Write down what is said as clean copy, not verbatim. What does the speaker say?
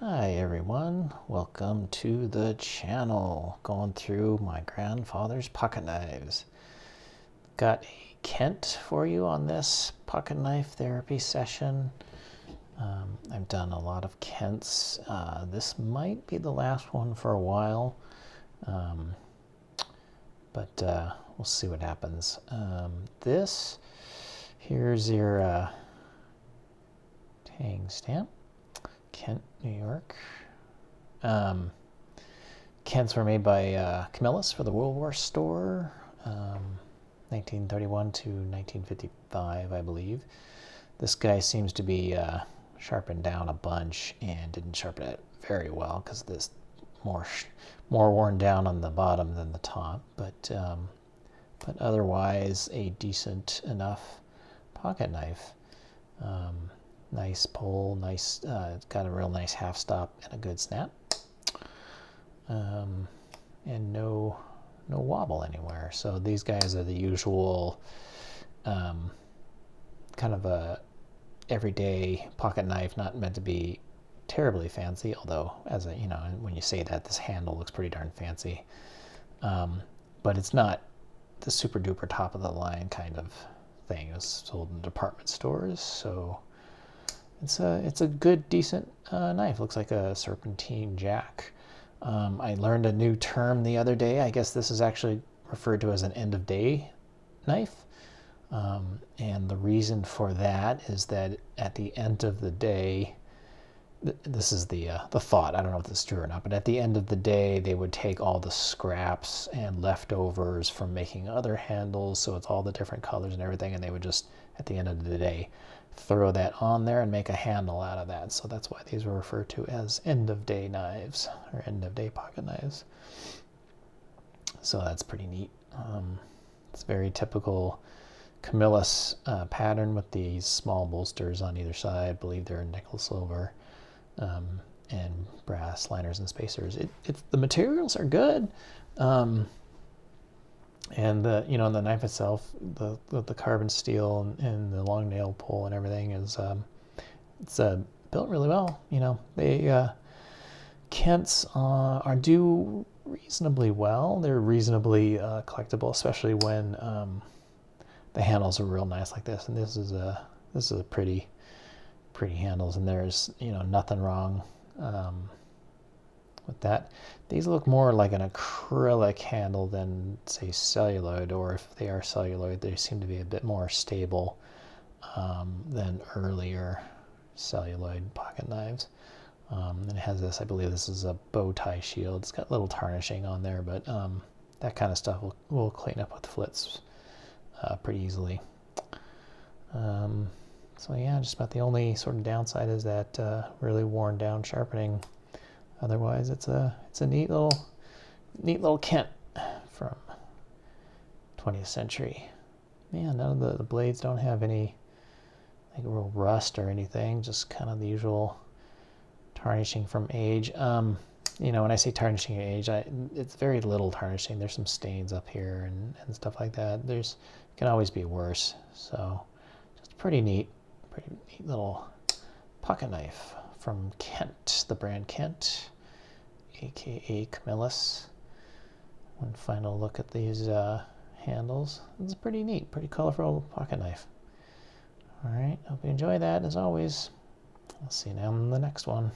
Hi everyone, welcome to the channel. Going through my grandfather's pocket knives. Got a Kent for you on this pocket knife therapy session. I've done a lot of Kents. This might be the last one for a while, but we'll see what happens. Here's your hang stamp. Kent, New York. Kents were made by Camillus for the World War store, 1931 to 1955, I believe. This guy seems to be sharpened down a bunch and didn't sharpen it very well because this more worn down on the bottom than the top, but otherwise a decent enough pocket knife. Nice pull, nice. It's got a real nice half stop and a good snap, and no wobble anywhere. So these guys are the usual kind of a everyday pocket knife, not meant to be terribly fancy. Although, as a when you say that, this handle looks pretty darn fancy, but it's not the super duper top of the line kind of thing. It was sold in department stores, so. It's a good, decent knife. Looks like a serpentine jack. I learned a new term the other day. I guess this is actually referred to as an end-of-day knife. And the reason for that is that at the end of the day, this is the thought. I don't know if this is true or not, but at the end of the day, they would take all the scraps and leftovers from making other handles, so it's all the different colors and everything, and they would just, at the end of the day, throw that on there and make a handle out of that. So that's why these were referred to as end-of-day knives or end-of-day pocket knives. So that's pretty neat. It's very typical Camillus pattern with these small bolsters on either side. I believe they're nickel silver, and brass liners and spacers. The materials are good. And the knife itself, the carbon steel and the long nail pull and everything is it's built really well. They Kents do reasonably well. They're reasonably collectible, especially when the handles are real nice like this. And this is a pretty handles, and there's nothing wrong with that. These look more like an acrylic handle than, say, celluloid, or if they are celluloid, they seem to be a bit more stable than earlier celluloid pocket knives. And it has this, I believe this is a bow tie shield. It's got little tarnishing on there, but that kind of stuff will clean up with flits pretty easily. So yeah, just about the only sort of downside is that really worn down sharpening. Otherwise, it's a neat little Kent from 20th century. Man, none of the blades don't have any like real rust or anything. Just kind of the usual tarnishing from age. When I say tarnishing age, it's very little tarnishing. There's some stains up here and stuff like that. It can always be worse. So, just pretty neat little pocket knife from Kent, the brand Kent, aka Camillus. One final look at these handles. It's pretty neat, pretty colorful pocket knife. All right, hope you enjoy that as always. I'll see you now in the next one.